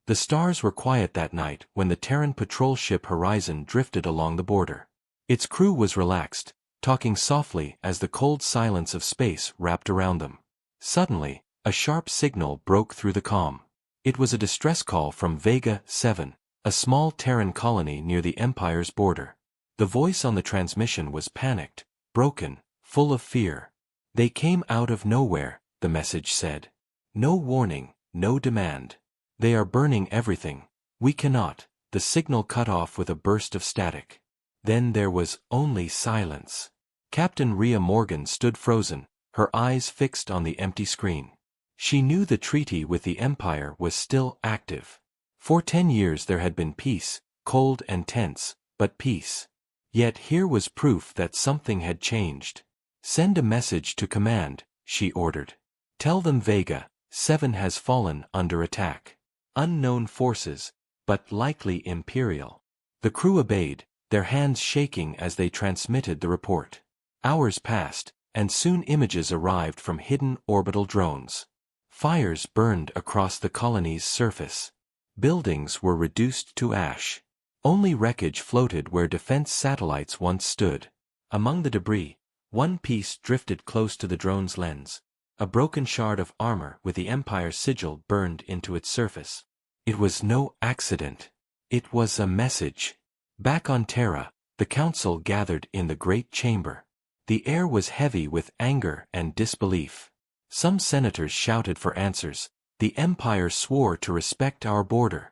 The stars were quiet that night when the Terran patrol ship Horizon drifted along the border. Its crew was relaxed, talking softly as the cold silence of space wrapped around them. Suddenly, a sharp signal broke through the calm. It was a distress call from Vega 7, a small Terran colony near the Empire's border. The voice on the transmission was panicked, broken, full of fear. "They came out of nowhere," the message said. "No warning, no demand. They are burning everything. We cannot." The signal cut off with a burst of static. Then there was only silence. Captain Rhea Morgan stood frozen, her eyes fixed on the empty screen. She knew the treaty with the Empire was still active. For 10 years there had been peace, cold and tense, but peace. Yet here was proof that something had changed. "Send a message to command," she ordered. "Tell them Vega 7 has fallen under attack. Unknown forces, but likely Imperial." The crew obeyed, their hands shaking as they transmitted the report. Hours passed, and soon images arrived from hidden orbital drones. Fires burned across the colony's surface. Buildings were reduced to ash. Only wreckage floated where defense satellites once stood. Among the debris, one piece drifted close to the drone's lens. A broken shard of armor with the Empire's sigil burned into its surface. It was no accident. It was a message. Back on Terra, the Council gathered in the Great Chamber. The air was heavy with anger and disbelief. Some senators shouted for answers. "The Empire swore to respect our border."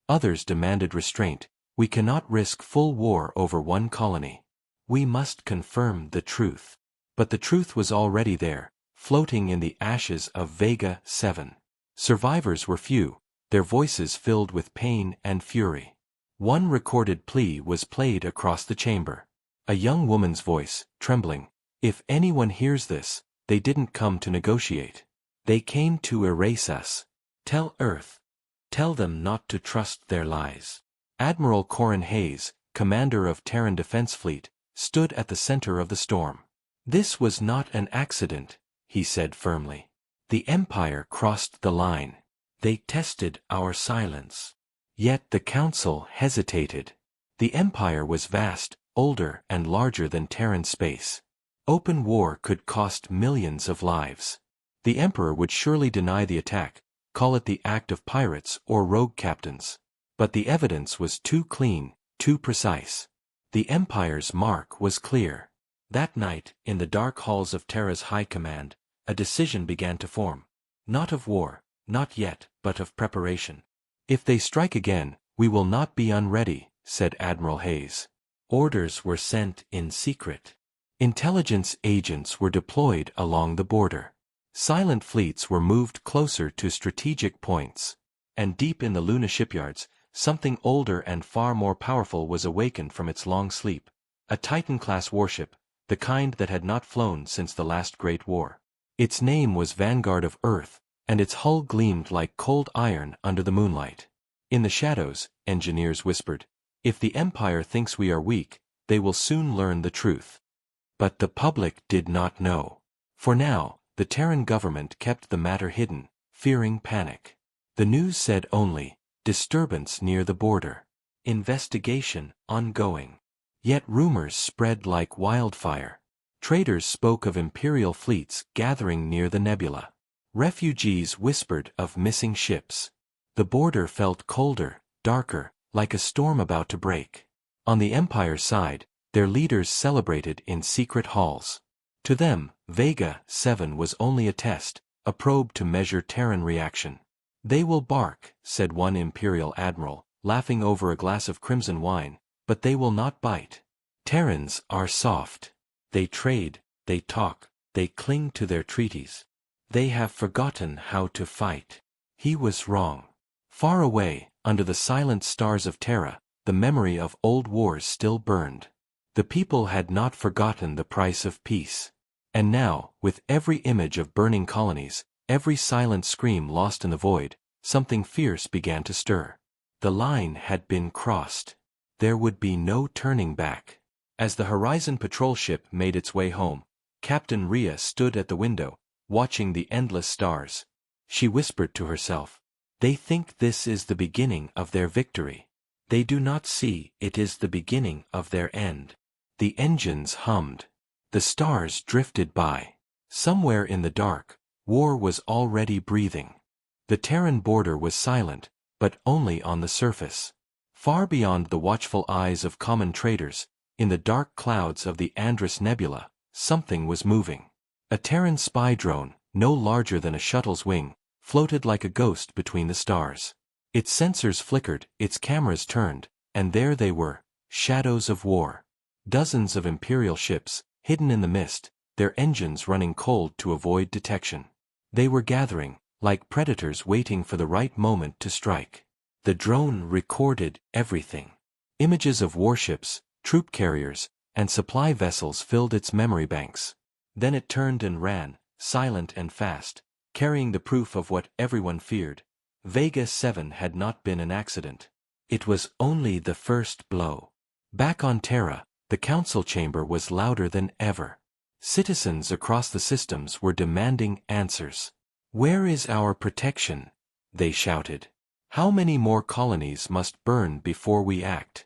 Others demanded restraint. "We cannot risk full war over one colony. We must confirm the truth." But the truth was already there, floating in the ashes of Vega 7. Survivors were few, their voices filled with pain and fury. One recorded plea was played across the chamber. A young woman's voice, trembling. "If anyone hears this, they didn't come to negotiate. They came to erase us. Tell Earth. Tell them not to trust their lies." Admiral Corin Hayes, commander of Terran Defense Fleet, stood at the center of the storm. "This was not an accident," he said firmly. "The Empire crossed the line. They tested our silence." Yet the Council hesitated. The Empire was vast, older and larger than Terran space. Open war could cost millions of lives. The Emperor would surely deny the attack, call it the act of pirates or rogue captains. But the evidence was too clean, too precise. The Empire's mark was clear. That night, in the dark halls of Terra's High Command, a decision began to form. Not of war, not yet, but of preparation. "If they strike again, we will not be unready," said Admiral Hayes. Orders were sent in secret. Intelligence agents were deployed along the border. Silent fleets were moved closer to strategic points. And deep in the Luna shipyards, something older and far more powerful was awakened from its long sleep. A Titan-class warship, the kind that had not flown since the last Great War. Its name was Vanguard of Earth, and its hull gleamed like cold iron under the moonlight. In the shadows, engineers whispered, "If the Empire thinks we are weak, they will soon learn the truth." But the public did not know. For now, the Terran government kept the matter hidden, fearing panic. The news said only, "Disturbance near the border. Investigation ongoing." Yet rumors spread like wildfire. Traders spoke of Imperial fleets gathering near the nebula. Refugees whispered of missing ships. The border felt colder, darker, like a storm about to break. On the Empire side, their leaders celebrated in secret halls. To them, Vega 7 was only a test, a probe to measure Terran reaction. "They will bark," said one Imperial admiral, laughing over a glass of crimson wine, "but they will not bite. Terrans are soft. They trade, they talk, they cling to their treaties. They have forgotten how to fight." He was wrong. Far away, under the silent stars of Terra, the memory of old wars still burned. The people had not forgotten the price of peace. And now, with every image of burning colonies, every silent scream lost in the void, something fierce began to stir. The line had been crossed. There would be no turning back. As the Horizon patrol ship made its way home, Captain Rhea stood at the window, watching the endless stars. She whispered to herself, They think this is the beginning of their victory. They do not see it is the beginning of their end. The engines hummed. The stars drifted by. Somewhere in the dark, war was already breathing. The Terran border was silent, but only on the surface. Far beyond the watchful eyes of common traders, in the dark clouds of the Andrus Nebula, something was moving. A Terran spy drone, no larger than a shuttle's wing, floated like a ghost between the stars. Its sensors flickered, its cameras turned, and there they were, shadows of war. Dozens of Imperial ships, hidden in the mist, their engines running cold to avoid detection. They were gathering, like predators waiting for the right moment to strike. The drone recorded everything. Images of warships, troop carriers, and supply vessels filled its memory banks. Then it turned and ran, silent and fast, carrying the proof of what everyone feared. Vega 7 had not been an accident. It was only the first blow. Back on Terra, the council chamber was louder than ever. Citizens across the systems were demanding answers. "Where is our protection?" they shouted. "How many more colonies must burn before we act?"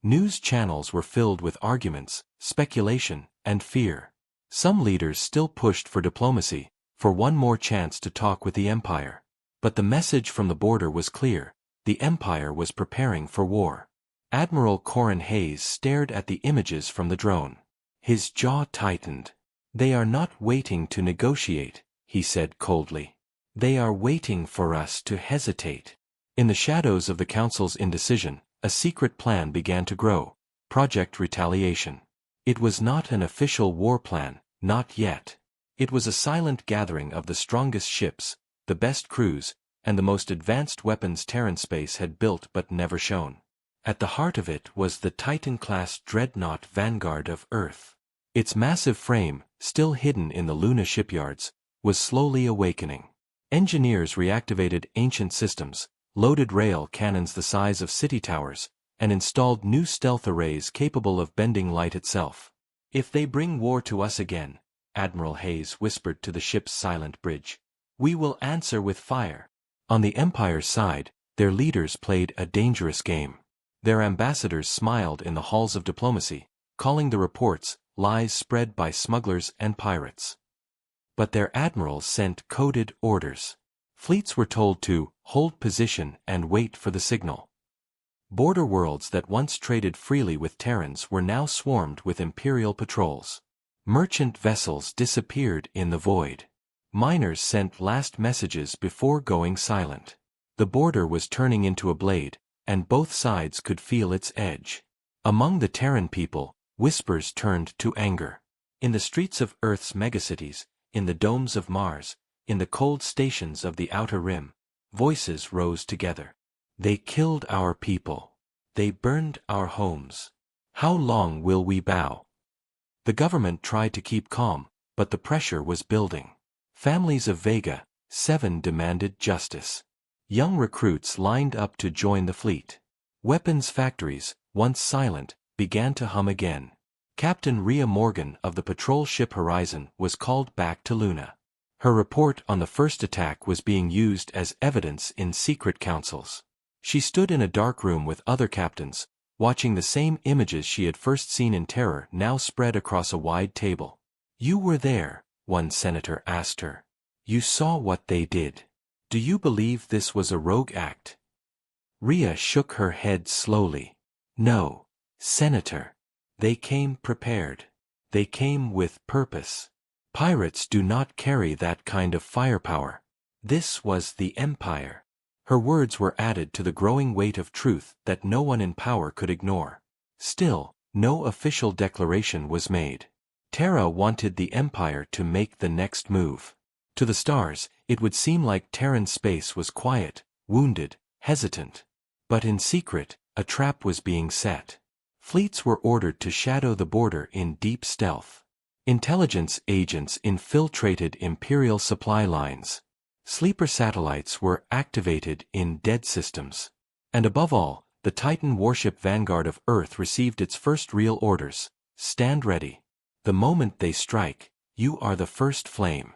News channels were filled with arguments, speculation, and fear. Some leaders still pushed for diplomacy, for one more chance to talk with the Empire. But the message from the border was clear: the Empire was preparing for war. Admiral Corin Hayes stared at the images from the drone. His jaw tightened. "They are not waiting to negotiate," he said coldly. "They are waiting for us to hesitate." In the shadows of the Council's indecision, a secret plan began to grow: Project Retaliation. It was not an official war plan, not yet. It was a silent gathering of the strongest ships, the best crews, and the most advanced weapons Terran space had built but never shown. At the heart of it was the Titan-class dreadnought vanguard of Earth. Its massive frame, still hidden in the Luna shipyards, was slowly awakening. Engineers reactivated ancient systems, loaded rail cannons the size of city towers, and installed new stealth arrays capable of bending light itself. "If they bring war to us again," Admiral Hayes whispered to the ship's silent bridge, "we will answer with fire." On the Empire's side, their leaders played a dangerous game. Their ambassadors smiled in the halls of diplomacy, calling the reports lies spread by smugglers and pirates. But their admirals sent coded orders. Fleets were told to hold position and wait for the signal. Border worlds that once traded freely with Terrans were now swarmed with Imperial patrols. Merchant vessels disappeared in the void. Miners sent last messages before going silent. The border was turning into a blade, and both sides could feel its edge. Among the Terran people, whispers turned to anger. In the streets of Earth's megacities, in the domes of Mars, in the cold stations of the Outer Rim, voices rose together. "They killed our people. They burned our homes. How long will we bow?" The government tried to keep calm, but the pressure was building. Families of Vega 7 demanded justice. Young recruits lined up to join the fleet. Weapons factories, once silent, began to hum again. Captain Rhea Morgan of the patrol ship Horizon was called back to Luna. Her report on the first attack was being used as evidence in secret councils. She stood in a dark room with other captains, watching the same images she had first seen in terror now spread across a wide table. "You were there," one senator asked her. "You saw what they did. Do you believe this was a rogue act?" Rhea shook her head slowly. "No, Senator. They came prepared. They came with purpose. Pirates do not carry that kind of firepower. This was the Empire." Her words were added to the growing weight of truth that no one in power could ignore. Still, no official declaration was made. Terra wanted the Empire to make the next move. To the stars, it would seem like Terran space was quiet, wounded, hesitant. But in secret, a trap was being set. Fleets were ordered to shadow the border in deep stealth. Intelligence agents infiltrated Imperial supply lines. Sleeper satellites were activated in dead systems. And above all, the Titan warship vanguard of Earth received its first real orders: stand ready. The moment they strike, you are the first flame.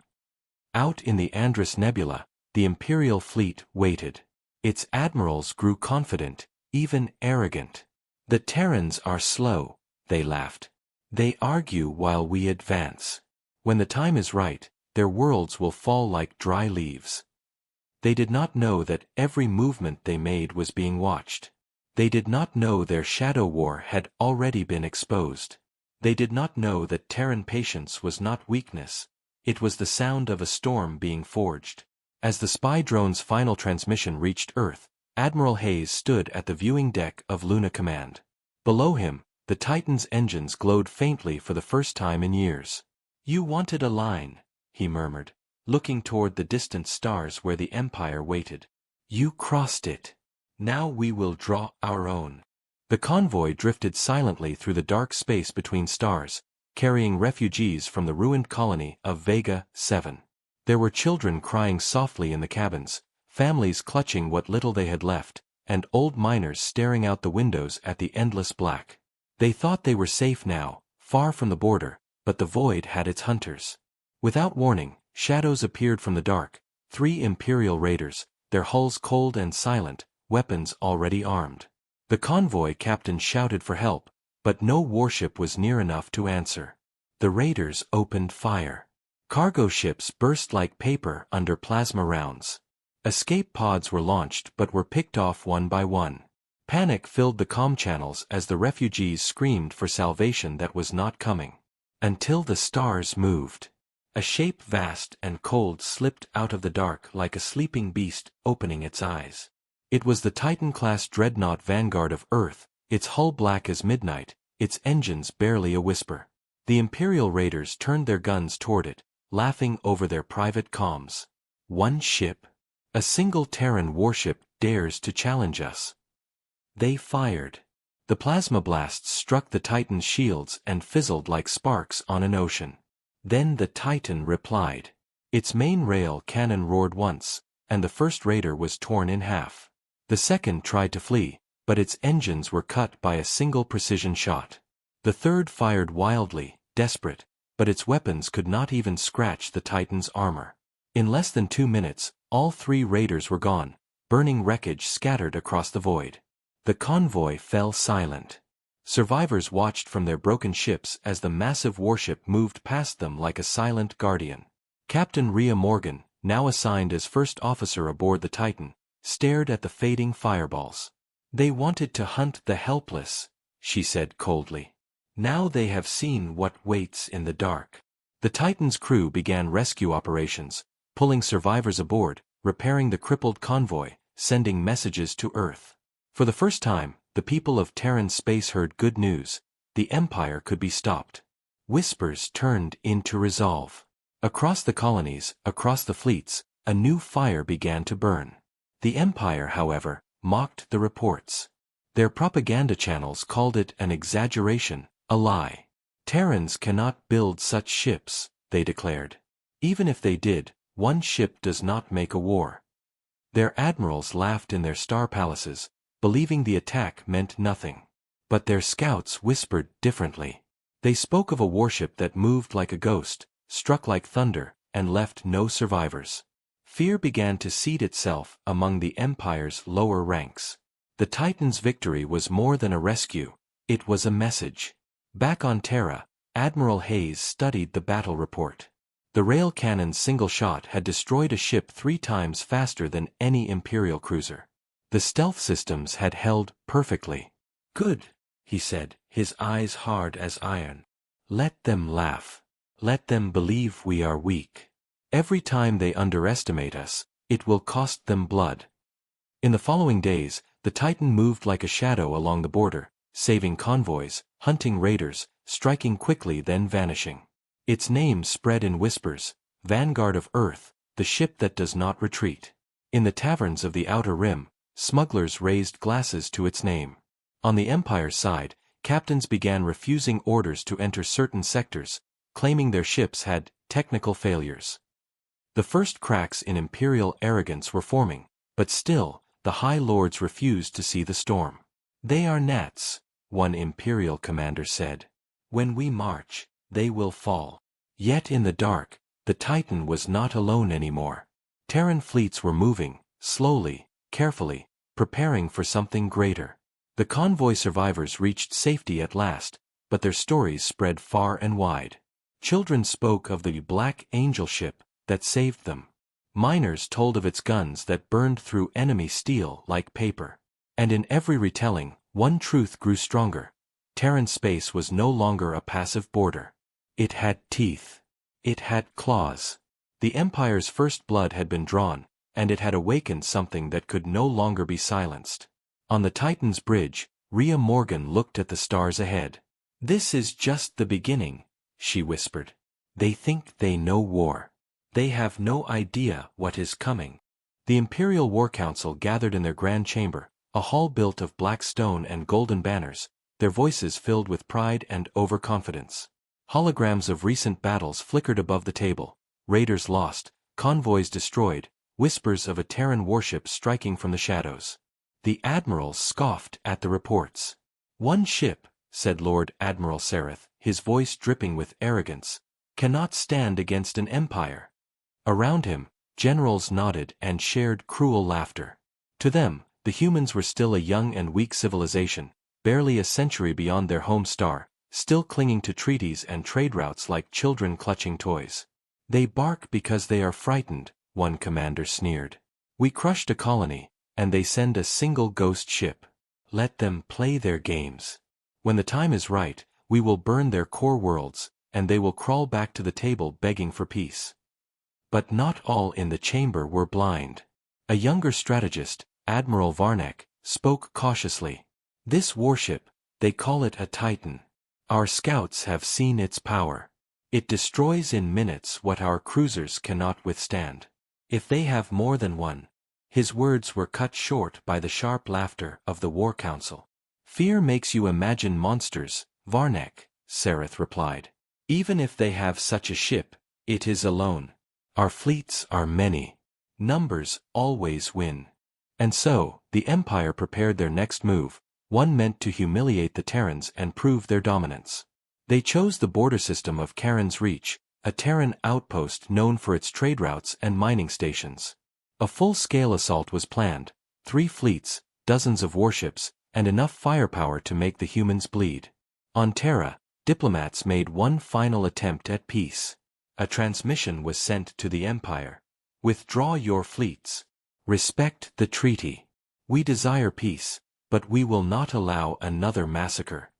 Out in the Andrus Nebula, the Imperial fleet waited. Its admirals grew confident, even arrogant. "The Terrans are slow," they laughed. "They argue while we advance. When the time is right, their worlds will fall like dry leaves." They did not know that every movement they made was being watched. They did not know their shadow war had already been exposed. They did not know that Terran patience was not weakness. It was the sound of a storm being forged. As the spy drone's final transmission reached Earth, Admiral Hayes stood at the viewing deck of Luna Command. Below him, the Titan's engines glowed faintly for the first time in years. "You wanted a line," he murmured, looking toward the distant stars where the Empire waited. "You crossed it. Now we will draw our own." The convoy drifted silently through the dark space between stars, carrying refugees from the ruined colony of Vega 7. There were children crying softly in the cabins, families clutching what little they had left, and old miners staring out the windows at the endless black. They thought they were safe now, far from the border, but the void had its hunters. Without warning, shadows appeared from the dark, 3 Imperial raiders, their hulls cold and silent, weapons already armed. The convoy captain shouted for help, but no warship was near enough to answer. The raiders opened fire. Cargo ships burst like paper under plasma rounds. Escape pods were launched but were picked off one by one. Panic filled the comm channels as the refugees screamed for salvation that was not coming. Until the stars moved. A shape vast and cold slipped out of the dark like a sleeping beast opening its eyes. It was the Titan-class dreadnought vanguard of Earth, its hull black as midnight, its engines barely a whisper. The Imperial raiders turned their guns toward it, laughing over their private comms. "One ship? A single Terran warship dares to challenge us." They fired. The plasma blasts struck the Titan's shields and fizzled like sparks on an ocean. Then the Titan replied. Its main rail cannon roared once, and the first raider was torn in half. The second tried to flee, but its engines were cut by a single precision shot. The third fired wildly, desperate, but its weapons could not even scratch the Titan's armor. In less than 2 minutes, all 3 raiders were gone, burning wreckage scattered across the void. The convoy fell silent. Survivors watched from their broken ships as the massive warship moved past them like a silent guardian. Captain Rhea Morgan, now assigned as first officer aboard the Titan, stared at the fading fireballs. "They wanted to hunt the helpless," she said coldly. "Now they have seen what waits in the dark." The Titan's crew began rescue operations, pulling survivors aboard, repairing the crippled convoy, sending messages to Earth. For the first time, the people of Terran space heard good news. The Empire could be stopped. Whispers turned into resolve. Across the colonies, across the fleets, a new fire began to burn. The Empire, however, mocked the reports. Their propaganda channels called it an exaggeration, a lie. "Terrans cannot build such ships," they declared. "Even if they did, one ship does not make a war." Their admirals laughed in their star palaces, believing the attack meant nothing. But their scouts whispered differently. They spoke of a warship that moved like a ghost, struck like thunder, and left no survivors. Fear began to seed itself among the Empire's lower ranks. The Titan's victory was more than a rescue, it was a message. Back on Terra, Admiral Hayes studied the battle report. The rail cannon's single shot had destroyed a ship 3 times faster than any Imperial cruiser. The stealth systems had held perfectly. "Good," he said, his eyes hard as iron. "Let them laugh. Let them believe we are weak. Every time they underestimate us, it will cost them blood." In the following days, the Titan moved like a shadow along the border, saving convoys, hunting raiders, striking quickly then vanishing. Its name spread in whispers, Vanguard of Earth, the ship that does not retreat. In the taverns of the Outer Rim, smugglers raised glasses to its name. On the Empire's side, captains began refusing orders to enter certain sectors, claiming their ships had technical failures. The first cracks in Imperial arrogance were forming, but still, the High Lords refused to see the storm. "They are gnats," one Imperial commander said. "When we march, they will fall." Yet in the dark, the Titan was not alone anymore. Terran fleets were moving, slowly, carefully, preparing for something greater. The convoy survivors reached safety at last, but their stories spread far and wide. Children spoke of the Black Angel ship that saved them. Miners told of its guns that burned through enemy steel like paper. And in every retelling, one truth grew stronger. Terran space was no longer a passive border. It had teeth. It had claws. The Empire's first blood had been drawn, and it had awakened something that could no longer be silenced. On the Titan's bridge, Rhea Morgan looked at the stars ahead. "This is just the beginning," she whispered. "They think they know war. They have no idea what is coming." The Imperial War Council gathered in their grand chamber, a hall built of black stone and golden banners, their voices filled with pride and overconfidence. Holograms of recent battles flickered above the table, raiders lost, convoys destroyed, whispers of a Terran warship striking from the shadows. The admirals scoffed at the reports. "One ship," said Lord Admiral Sereth, his voice dripping with arrogance, "cannot stand against an empire." Around him, generals nodded and shared cruel laughter. To them, the humans were still a young and weak civilization, barely a century beyond their home star, still clinging to treaties and trade routes like children clutching toys. "They bark because they are frightened," one commander sneered. "We crushed a colony, and they send a single ghost ship. Let them play their games. When the time is right, we will burn their core worlds, and they will crawl back to the table begging for peace." But not all in the chamber were blind. A younger strategist, Admiral Varnek, spoke cautiously. "This warship, they call it a Titan. Our scouts have seen its power. It destroys in minutes what our cruisers cannot withstand. If they have more than one—" His words were cut short by the sharp laughter of the War Council. "Fear makes you imagine monsters, Varnek," Sereth replied. "Even if they have such a ship, it is alone. Our fleets are many. Numbers always win." And so, the Empire prepared their next move, one meant to humiliate the Terrans and prove their dominance. They chose the border system of Charon's Reach, a Terran outpost known for its trade routes and mining stations. A full-scale assault was planned, 3 fleets, dozens of warships, and enough firepower to make the humans bleed. On Terra, diplomats made one final attempt at peace. A transmission was sent to the Empire. "Withdraw your fleets. Respect the treaty. We desire peace, but we will not allow another massacre."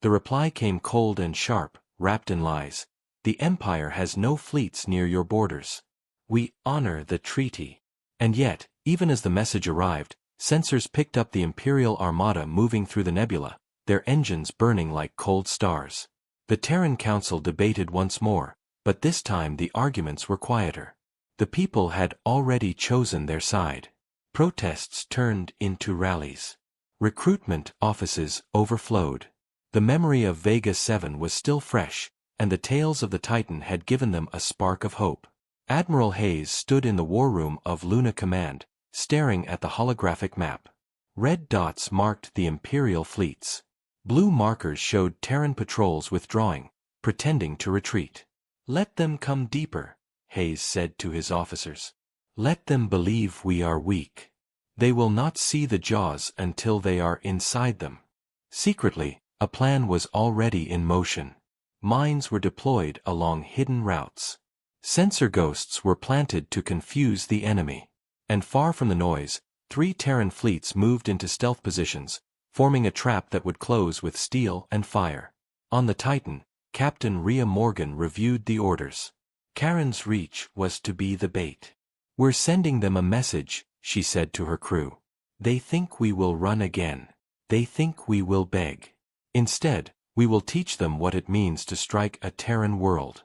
The reply came cold and sharp, wrapped in lies. "The Empire has no fleets near your borders. We honor the treaty." And yet, even as the message arrived, sensors picked up the Imperial Armada moving through the nebula, their engines burning like cold stars. The Terran Council debated once more, but this time the arguments were quieter. The people had already chosen their side. Protests turned into rallies. Recruitment offices overflowed. The memory of Vega 7 was still fresh, and the tales of the Titan had given them a spark of hope. Admiral Hayes stood in the war room of Luna Command, staring at the holographic map. Red dots marked the Imperial fleets. Blue markers showed Terran patrols withdrawing, pretending to retreat. "Let them come deeper," Hayes said to his officers. "Let them believe we are weak. They will not see the jaws until they are inside them." Secretly, a plan was already in motion. Mines were deployed along hidden routes. Sensor ghosts were planted to confuse the enemy. And far from the noise, 3 Terran fleets moved into stealth positions, forming a trap that would close with steel and fire. On the Titan, Captain Rhea Morgan reviewed the orders. Charon's Reach was to be the bait. "We're sending them a message," she said to her crew. "They think we will run again. They think we will beg. Instead, we will teach them what it means to strike a Terran world."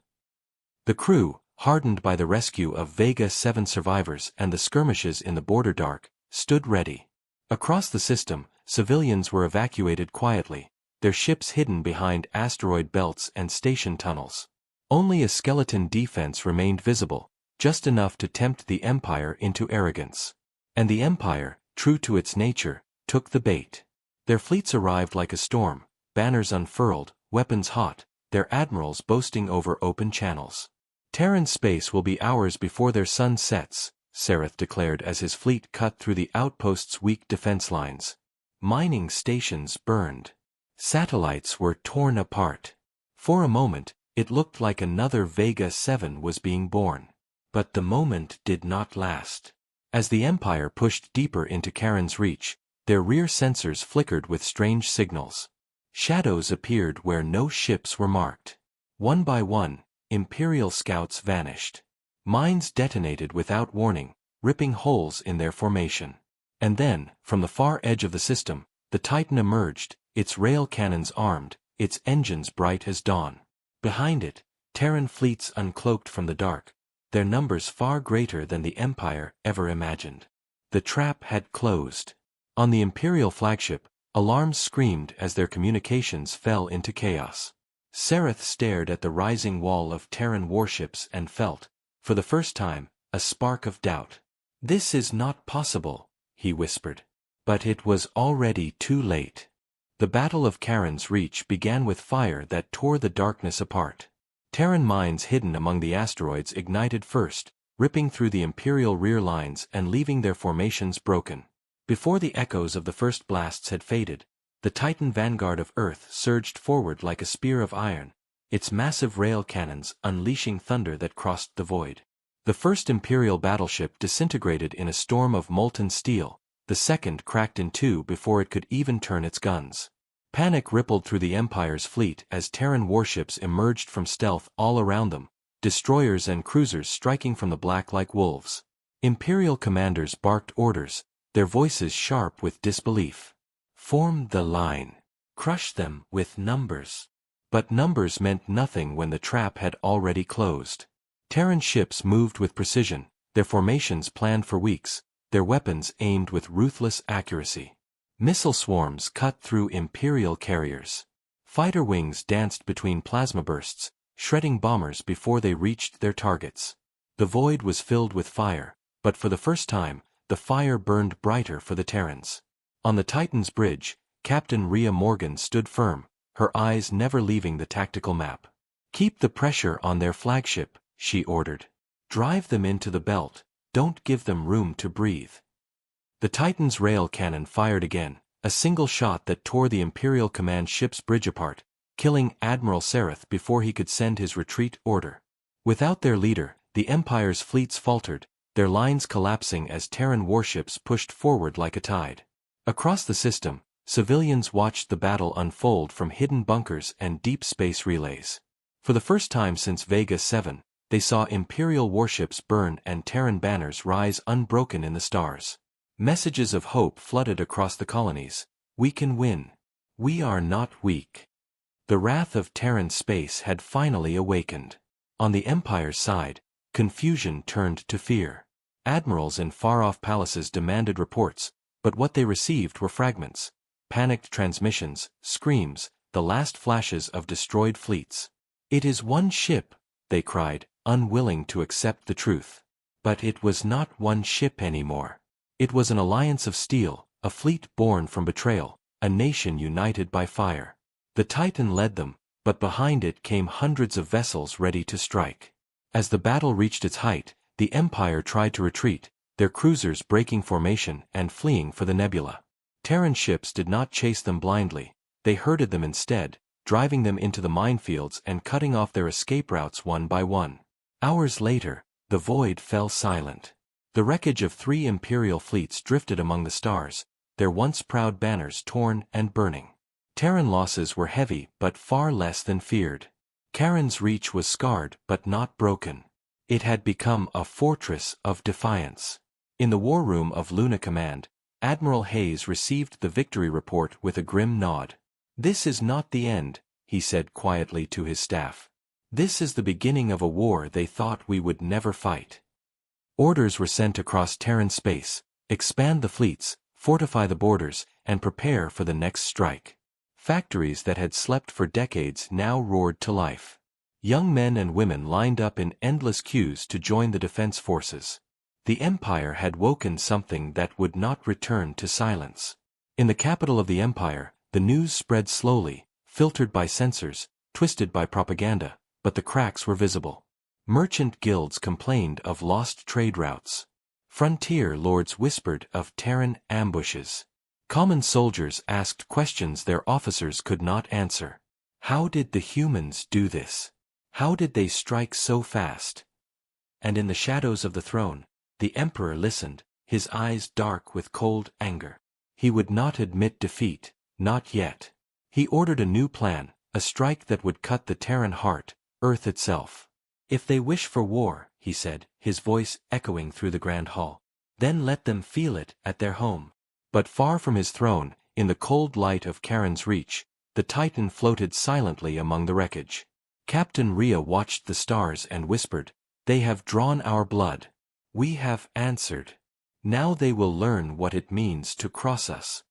The crew, hardened by the rescue of Vega 7 survivors and the skirmishes in the border dark, stood ready. Across the system, civilians were evacuated quietly, their ships hidden behind asteroid belts and station tunnels. Only a skeleton defense remained visible, just enough to tempt the Empire into arrogance. And the Empire, true to its nature, took the bait. Their fleets arrived like a storm, banners unfurled, weapons hot, their admirals boasting over open channels. "Terran space will be ours before their sun sets," Sareth declared as his fleet cut through the outpost's weak defense lines. Mining stations burned. Satellites were torn apart. For a moment, it looked like another Vega 7 was being born. But the moment did not last. As the Empire pushed deeper into Charon's reach, their rear sensors flickered with strange signals. Shadows appeared where no ships were marked. One by one, Imperial scouts vanished. Mines detonated without warning, ripping holes in their formation. And then, from the far edge of the system, the Titan emerged, its rail cannons armed, its engines bright as dawn. Behind it, Terran fleets uncloaked from the dark, their numbers far greater than the Empire ever imagined. The trap had closed. On the Imperial flagship, alarms screamed as their communications fell into chaos. Sareth stared at the rising wall of Terran warships and felt, for the first time, a spark of doubt. "This is not possible," he whispered. But it was already too late. The Battle of Charon's Reach began with fire that tore the darkness apart. Terran mines hidden among the asteroids ignited first, ripping through the Imperial rear lines and leaving their formations broken. Before the echoes of the first blasts had faded, the Titan vanguard of Earth surged forward like a spear of iron, its massive rail cannons unleashing thunder that crossed the void. The first Imperial battleship disintegrated in a storm of molten steel, the second cracked in two before it could even turn its guns. Panic rippled through the Empire's fleet as Terran warships emerged from stealth all around them, destroyers and cruisers striking from the black like wolves. Imperial commanders barked orders, their voices sharp with disbelief. "Form the line. Crush them with numbers." But numbers meant nothing when the trap had already closed. Terran ships moved with precision, their formations planned for weeks, their weapons aimed with ruthless accuracy. Missile swarms cut through Imperial carriers. Fighter wings danced between plasma bursts, shredding bombers before they reached their targets. The void was filled with fire, but for the first time, the fire burned brighter for the Terrans. On the Titan's bridge, Captain Rhea Morgan stood firm, her eyes never leaving the tactical map. "Keep the pressure on their flagship," she ordered. "Drive them into the belt, don't give them room to breathe." The Titan's rail cannon fired again, a single shot that tore the Imperial command ship's bridge apart, killing Admiral Sareth before he could send his retreat order. Without their leader, the Empire's fleets faltered, their lines collapsing as Terran warships pushed forward like a tide. Across the system, civilians watched the battle unfold from hidden bunkers and deep space relays. For the first time since Vega 7, they saw Imperial warships burn and Terran banners rise unbroken in the stars. Messages of hope flooded across the colonies. "We can win. We are not weak." The wrath of Terran space had finally awakened. On the Empire's side, confusion turned to fear. Admirals in far-off palaces demanded reports, but what they received were fragments. Panicked transmissions, screams, the last flashes of destroyed fleets. "It is one ship," they cried, unwilling to accept the truth. But it was not one ship anymore. It was an alliance of steel, a fleet born from betrayal, a nation united by fire. The Titan led them, but behind it came hundreds of vessels ready to strike. As the battle reached its height, the Empire tried to retreat, their cruisers breaking formation and fleeing for the nebula. Terran ships did not chase them blindly, they herded them instead, driving them into the minefields and cutting off their escape routes one by one. Hours later, the void fell silent. The wreckage of 3 Imperial fleets drifted among the stars, their once proud banners torn and burning. Terran losses were heavy but far less than feared. Charon's reach was scarred but not broken. It had become a fortress of defiance. In the war room of Luna Command, Admiral Hayes received the victory report with a grim nod. "This is not the end," he said quietly to his staff. "This is the beginning of a war they thought we would never fight." Orders were sent across Terran space: expand the fleets, fortify the borders, and prepare for the next strike. Factories that had slept for decades now roared to life. Young men and women lined up in endless queues to join the defense forces. The Empire had woken something that would not return to silence. In the capital of the Empire, the news spread slowly, filtered by censors, twisted by propaganda, but the cracks were visible. Merchant guilds complained of lost trade routes. Frontier lords whispered of Terran ambushes. Common soldiers asked questions their officers could not answer. How did the humans do this? How did they strike so fast? And in the shadows of the throne, the Emperor listened, his eyes dark with cold anger. He would not admit defeat, not yet. He ordered a new plan, a strike that would cut the Terran heart, Earth itself. If they wish for war, he said, his voice echoing through the grand hall, then let them feel it at their home. But far from his throne, in the cold light of Charon's reach, the Titan floated silently among the wreckage. Captain Rhea watched the stars and whispered, "They have drawn our blood. We have answered. Now they will learn what it means to cross us."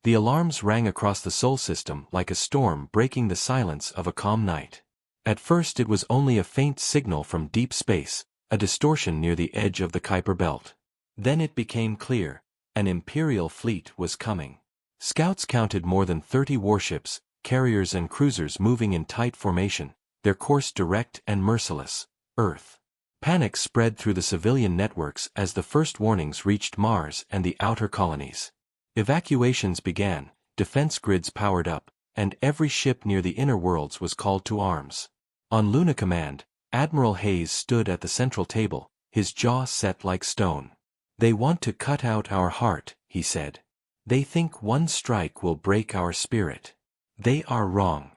The alarms rang across the Sol system like a storm breaking the silence of a calm night. At first it was only a faint signal from deep space, a distortion near the edge of the Kuiper belt. Then it became clear, an Imperial fleet was coming. Scouts counted more than 30 warships, carriers and cruisers moving in tight formation, their course direct and merciless, Earth. Panic spread through the civilian networks as the first warnings reached Mars and the outer colonies. Evacuations began, defense grids powered up, and every ship near the inner worlds was called to arms. On Luna Command, Admiral Hayes stood at the central table, his jaw set like stone. "They want to cut out our heart," he said. "They think one strike will break our spirit. They are wrong."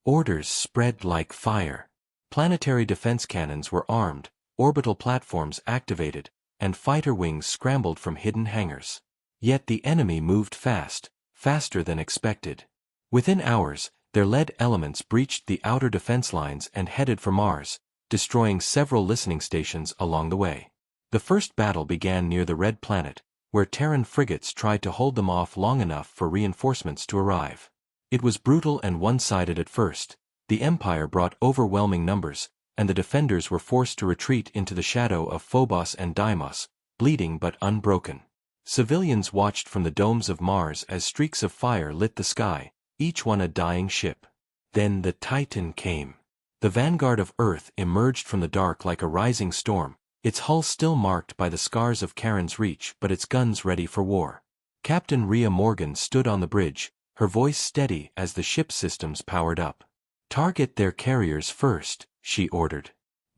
Orders spread like fire. Planetary defense cannons were armed, orbital platforms activated, and fighter wings scrambled from hidden hangars. Yet the enemy moved fast, faster than expected. Within hours, their lead elements breached the outer defense lines and headed for Mars, destroying several listening stations along the way. The first battle began near the Red Planet, where Terran frigates tried to hold them off long enough for reinforcements to arrive. It was brutal and one-sided at first. The Empire brought overwhelming numbers, and the defenders were forced to retreat into the shadow of Phobos and Deimos, bleeding but unbroken. Civilians watched from the domes of Mars as streaks of fire lit the sky, each one a dying ship. Then the Titan came. The vanguard of Earth emerged from the dark like a rising storm, its hull still marked by the scars of Charon's reach but its guns ready for war. Captain Rhea Morgan stood on the bridge, her voice steady as the ship's systems powered up. "Target their carriers first," she ordered.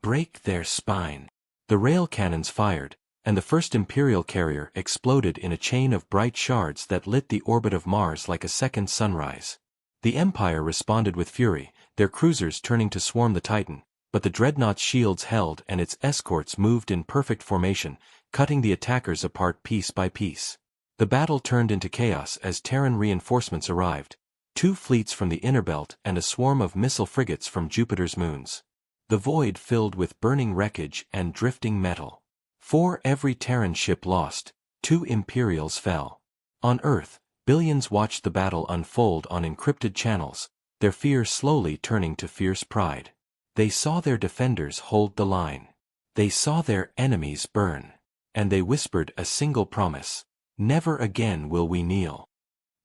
"Break their spine." The rail cannons fired, and the first Imperial carrier exploded in a chain of bright shards that lit the orbit of Mars like a second sunrise. The Empire responded with fury, their cruisers turning to swarm the Titan, but the dreadnoughts' shields held and its escorts moved in perfect formation, cutting the attackers apart piece by piece. The battle turned into chaos as Terran reinforcements arrived, 2 fleets from the inner belt and a swarm of missile frigates from Jupiter's moons. The void filled with burning wreckage and drifting metal. For every Terran ship lost, 2 Imperials fell. On Earth, billions watched the battle unfold on encrypted channels, their fear slowly turning to fierce pride. They saw their defenders hold the line. They saw their enemies burn. And they whispered a single promise: "Never again will we kneel."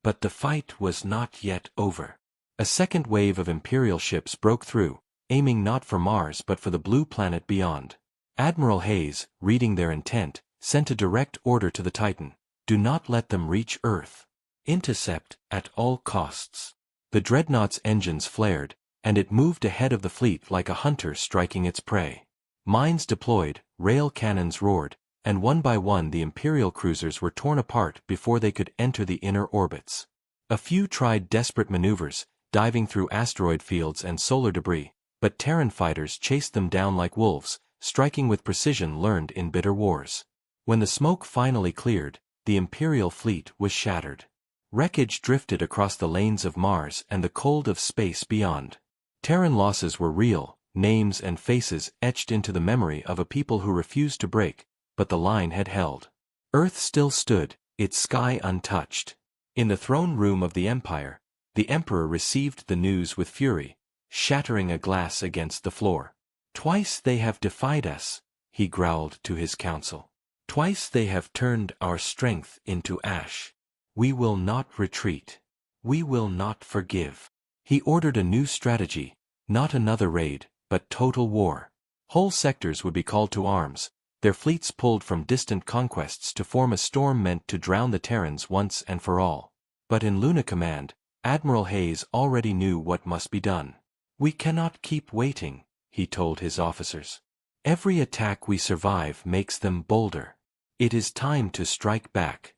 But the fight was not yet over. A second wave of Imperial ships broke through, aiming not for Mars but for the blue planet beyond. Admiral Hayes, reading their intent, sent a direct order to the Titan: "Do not let them reach Earth. Intercept at all costs." The dreadnought's engines flared, and it moved ahead of the fleet like a hunter striking its prey. Mines deployed, rail cannons roared, and one by one the Imperial cruisers were torn apart before they could enter the inner orbits. A few tried desperate maneuvers, diving through asteroid fields and solar debris, but Terran fighters chased them down like wolves, striking with precision learned in bitter wars. When the smoke finally cleared, the Imperial fleet was shattered. Wreckage drifted across the lanes of Mars and the cold of space beyond. Terran losses were real, names and faces etched into the memory of a people who refused to break, but the line had held. Earth still stood, its sky untouched. In the throne room of the Empire, the Emperor received the news with fury, shattering a glass against the floor. "Twice they have defied us," he growled to his council. "Twice they have turned our strength into ash. We will not retreat. We will not forgive." He ordered a new strategy, not another raid, but total war. Whole sectors would be called to arms, their fleets pulled from distant conquests to form a storm meant to drown the Terrans once and for all. But in Luna Command, Admiral Hayes already knew what must be done. "We cannot keep waiting," he told his officers. "Every attack we survive makes them bolder. It is time to strike back."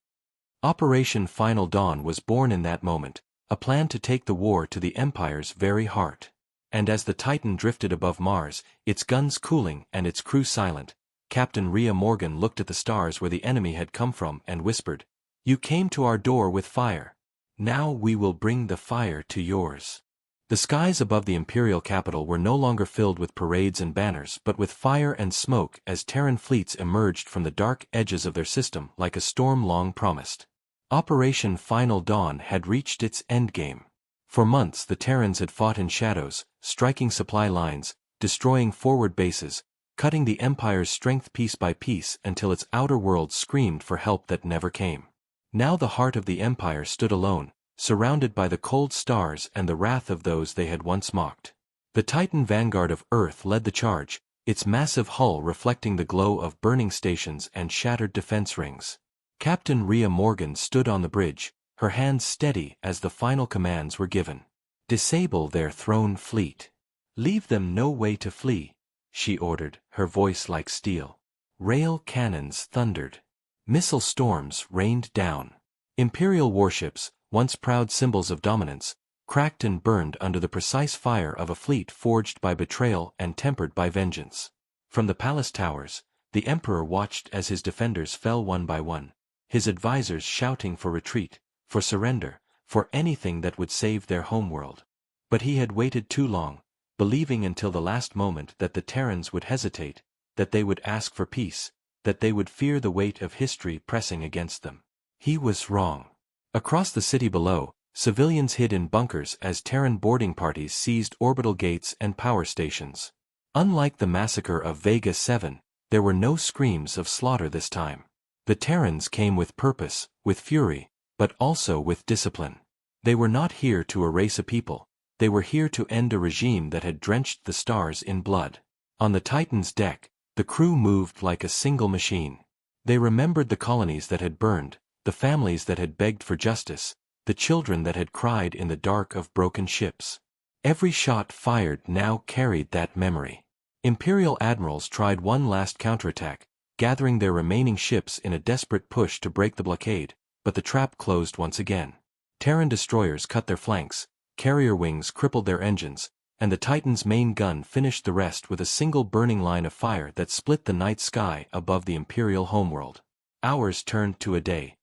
Operation Final Dawn was born in that moment, a plan to take the war to the Empire's very heart. And as the Titan drifted above Mars, its guns cooling and its crew silent, Captain Rhea Morgan looked at the stars where the enemy had come from and whispered, "You came to our door with fire. Now we will bring the fire to yours." The skies above the Imperial capital were no longer filled with parades and banners but with fire and smoke as Terran fleets emerged from the dark edges of their system like a storm long promised. Operation Final Dawn had reached its endgame. For months the Terrans had fought in shadows, striking supply lines, destroying forward bases, cutting the Empire's strength piece by piece until its outer world screamed for help that never came. Now the heart of the Empire stood alone, surrounded by the cold stars and the wrath of those they had once mocked. The Titan vanguard of Earth led the charge, its massive hull reflecting the glow of burning stations and shattered defense rings. Captain Rhea Morgan stood on the bridge, her hands steady as the final commands were given. "Disable their throne fleet. Leave them no way to flee," she ordered, her voice like steel. Rail cannons thundered. Missile storms rained down. Imperial warships, once proud symbols of dominance, cracked and burned under the precise fire of a fleet forged by betrayal and tempered by vengeance. From the palace towers, the Emperor watched as his defenders fell one by one, his advisors shouting for retreat, for surrender, for anything that would save their homeworld. But he had waited too long, believing until the last moment that the Terrans would hesitate, that they would ask for peace, that they would fear the weight of history pressing against them. He was wrong. Across the city below, civilians hid in bunkers as Terran boarding parties seized orbital gates and power stations. Unlike the massacre of Vega 7, there were no screams of slaughter this time. The Terrans came with purpose, with fury, but also with discipline. They were not here to erase a people, they were here to end a regime that had drenched the stars in blood. On the Titan's deck, the crew moved like a single machine. They remembered the colonies that had burned, the families that had begged for justice, the children that had cried in the dark of broken ships. Every shot fired now carried that memory. Imperial admirals tried one last counterattack, gathering their remaining ships in a desperate push to break the blockade, but the trap closed once again. Terran destroyers cut their flanks, carrier wings crippled their engines, and the Titan's main gun finished the rest with a single burning line of fire that split the night sky above the Imperial homeworld. Hours turned to a day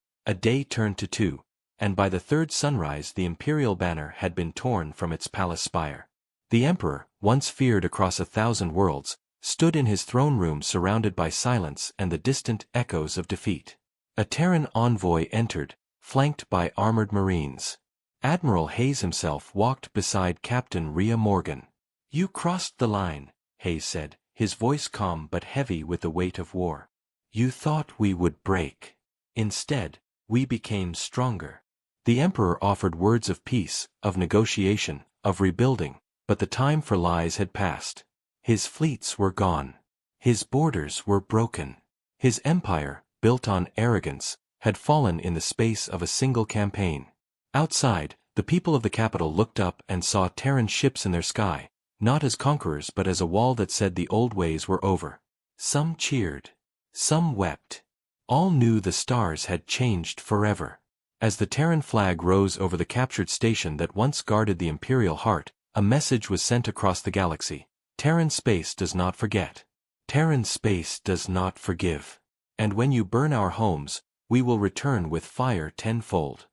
turned to two, and by the third sunrise the Imperial banner had been torn from its palace spire. The Emperor, once feared across 1,000 worlds, stood in his throne room surrounded by silence and the distant echoes of defeat. A Terran envoy entered, flanked by armored marines. Admiral Hayes himself walked beside Captain Rhea Morgan. "You crossed the line," Hayes said, his voice calm but heavy with the weight of war. "You thought we would break. Instead, we became stronger." The Emperor offered words of peace, of negotiation, of rebuilding, but the time for lies had passed. His fleets were gone. His borders were broken. His empire, built on arrogance, had fallen in the space of a single campaign. Outside, the people of the capital looked up and saw Terran ships in their sky, not as conquerors but as a wall that said the old ways were over. Some cheered. Some wept. All knew the stars had changed forever. As the Terran flag rose over the captured station that once guarded the Imperial heart, a message was sent across the galaxy. Terran space does not forget. Terran space does not forgive. And when you burn our homes, we will return with fire tenfold.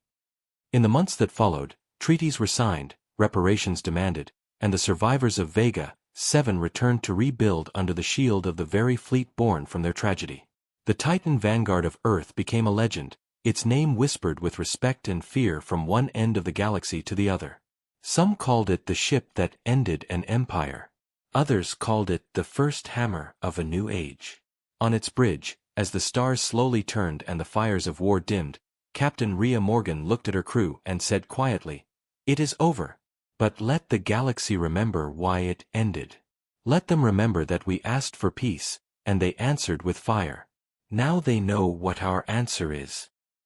In the months that followed, treaties were signed, reparations demanded, and the survivors of Vega 7 returned to rebuild under the shield of the very fleet born from their tragedy. The Titan vanguard of Earth became a legend, its name whispered with respect and fear from one end of the galaxy to the other. Some called it the ship that ended an empire. Others called it the first hammer of a new age. On its bridge, as the stars slowly turned and the fires of war dimmed, Captain Rhea Morgan looked at her crew and said quietly, "It is over. But let the galaxy remember why it ended. Let them remember that we asked for peace, and they answered with fire. Now they know what our answer is.